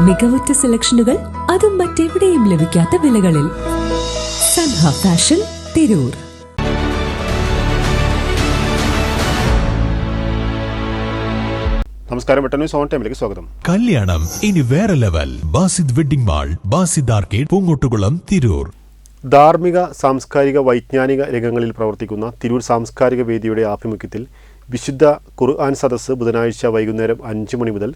മികവുറ്റ സെലക്ഷനുകൾ, അതും മറ്റെവിടെയും ലഭിക്കാത്ത വിലകളിൽ. സൻഹ ഫാഷൻ, തിരൂർ. നമസ്കാരം, വെട്ടന്യൂസ് ഓൺ ടൈമിലേക്ക് സ്വാഗതം. കല്യാണം ഇനി വേറെ level. Basid wedding mall, Basid arcade, Poongottukulam, Tirur. ധാർമ്മിക, സാംസ്കാരിക, വൈജ്ഞാനിക രംഗങ്ങളിൽ പ്രവർത്തിക്കുന്ന തിരൂർ സാംസ്കാരിക വേദിയുടെ ആഭിമുഖ്യത്തിൽ വിശുദ്ധ ഖുർആൻ സദസ്സ് ബുധനാഴ്ച വൈകുന്നേരം 5 മണി മുതൽ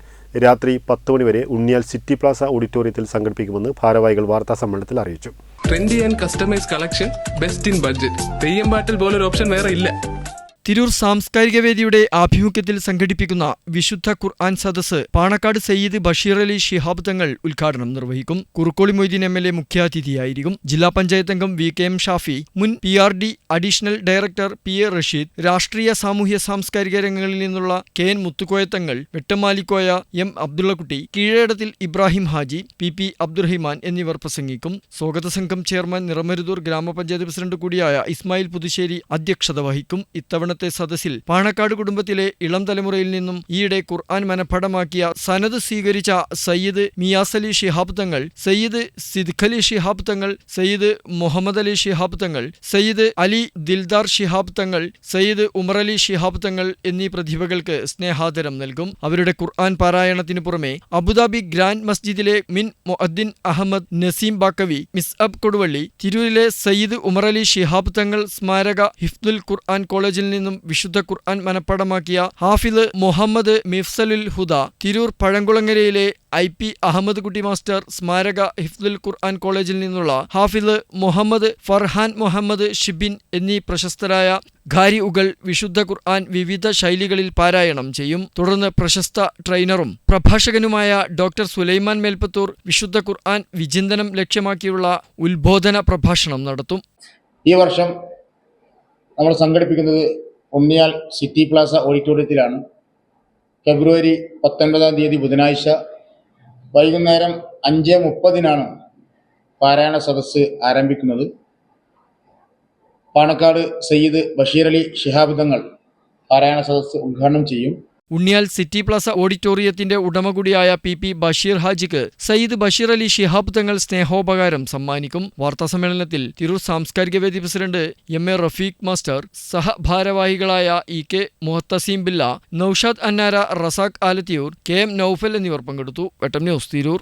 രാത്രി 10 മണി വരെ ഉണ്ണിയാൽ സിറ്റി പ്ലാസ ഓഡിറ്റോറിയത്തിൽ സംഘടിപ്പിക്കുമെന്ന് ഭാരവാഹികൾ വാർത്താ സമ്മേളനത്തിൽ അറിയിച്ചു. Trendy and customise collection, best in budget. Theyyam പാട്ടിൽ പോലൊരു ഓപ്ഷൻ വേറെ ഇല്ല. തിരൂർ സാംസ്കാരിക വേദിയുടെ ആഭിമുഖ്യത്തിൽ സംഘടിപ്പിക്കുന്ന വിശുദ്ധ ഖുർആൻ സദസ്സ് പാണക്കാട് സയ്യിദ് ബഷീർ അലി ശിഹാബ് തങ്ങൾ ഉദ്ഘാടനം നിർവഹിക്കും. കുറുക്കോളി മൊയ്തീൻ MLA മുഖ്യാതിഥിയായിരിക്കും. ജില്ലാ പഞ്ചായത്ത് അംഗം VKM ഷാഫി, മുൻ PRD additional director PA Rasheed, രാഷ്ട്രീയ സാമൂഹ്യ സാംസ്കാരിക രംഗങ്ങളിൽ നിന്നുള്ള KN Muthukoya Thangal, Vettamalikoya M Abdullakutty, കീഴേടത്തിൽ Ibrahim Haji, PP Abdurahiman എന്നിവർ പ്രസംഗിക്കും. സ്വാഗത സംഘം ചെയർമാൻ നിറമരുതൂർ ഗ്രാമപഞ്ചായത്ത് പ്രസിഡന്റ് കൂടിയായ ഇസ്മായിൽ പുതുശ്ശേരി അധ്യക്ഷത വഹിക്കും. ഇത്തവണ സദസ്സിൽ പാണക്കാട് കുടുംബത്തിലെ ഇളം തലമുറയിൽ നിന്നും ഈയിടെ ഖുർആൻ മനഃപ്പാഠമാക്കിയ സനദ് സ്വീകരിച്ച സയ്യിദ് മിയാസ് അലി ശിഹാബ് തങ്ങൾ, സയ്യിദ് സിദ്ഖ് അലി ശിഹാബ് തങ്ങൾ, സയ്യിദ് മുഹമ്മദ് അലി ശിഹാബ് തങ്ങൾ, സയ്യിദ് അലി ദിൽദാർ ശിഹാബ് തങ്ങൾ, സയ്യിദ് ഉമർ അലി ശിഹാബ് തങ്ങൾ എന്നീ പ്രതിഭകൾക്ക് സ്നേഹാദരം നൽകും. അവരുടെ ഖുർആൻ പാരായണത്തിന് പുറമെ അബുദാബി ഗ്രാൻഡ് മസ്ജിദിലെ മിൻ മുഅദ്ദിൻ അഹമ്മദ് നസീം ബാക്കവി, മിസ്അബ് കൊടുവള്ളി, തിരൂരിലെ സയ്യിദ് ഉമർ അലി ശിഹാബ് തങ്ങൾ സ്മാരക ഹിഫ്ദുൽ ഖുർആൻ കോളേജിൽ നിന്നും വിശുദ്ധ ഖുർആൻ മനഃപ്പാഠമാക്കിയ ഹാഫിദ് മുഹമ്മദ് മിഫ്സലുൽ ഹുദ, തിരൂർ പഴങ്കുളങ്ങരയിലെ IP അഹമ്മദ് കുട്ടി മാസ്റ്റർ സ്മാരക ഹിഫ്ദുൽ ഖുർആൻ കോളേജിൽ നിന്നുള്ള ഹാഫിദ് മുഹമ്മദ് ഫർഹാൻ മുഹമ്മദ് ഷിബിൻ എന്നീ പ്രശസ്തരായ ഖാരിഉകൾ വിശുദ്ധ ഖുർആൻ വിവിധ ശൈലികളിൽ പാരായണം ചെയ്യും. തുടർന്ന് പ്രശസ്ത ട്രെയിനറും പ്രഭാഷകനുമായ ഡോക്ടർ സുലൈമാൻ മേൽപ്പത്തൂർ വിശുദ്ധ ഖുർആൻ വിചിന്തനം ലക്ഷ്യമാക്കിയുള്ള ഉത്ബോധന പ്രഭാഷണം നടത്തും. ഈ വർഷം നമ്മൾ സംഘടിപ്പിക്കുന്നത് ഉണ്ണിയാൽ സിറ്റി പ്ലാസ ഓഡിറ്റോറിയത്തിലാണ്. ഫെബ്രുവരി 19-ാം തീയതി ബുധനാഴ്ച വൈകുന്നേരം 5:30 പാരായണ സദസ്സ് ആരംഭിക്കുന്നത്. പാണക്കാട് സയ്യിദ് ബഷീർ അലി ശിഹാബ് തങ്ങൾ പാരായണ സദസ്സ് ഉദ്ഘാടനം ചെയ്യും. ഉണ്ണിയാൽ സിറ്റി പ്ലാസ ഓഡിറ്റോറിയത്തിന്റെ ഉടമ കൂടിയായ PP ബഷീർ ഹാജിക്ക് സയ്യിദ് ബഷീർ അലി ശിഹാബ് തങ്ങൾ സ്നേഹോപകാരം സമ്മാനിക്കും. വാർത്താസമ്മേളനത്തിൽ തിരൂർ സാംസ്കാരിക വേദി പ്രസിഡന്റ് MA റഫീഖ് മാസ്റ്റർ, സഹഭാരവാഹികളായ EK മുഹത്തസീം ബില്ല, നൌഷാദ് അന്നാര, റസാഖ് ആലത്തിയൂർ, KM നൌഫൽ എന്നിവർ പങ്കെടുത്തു. വെട്ടം ന്യൂസ്, തിരൂർ.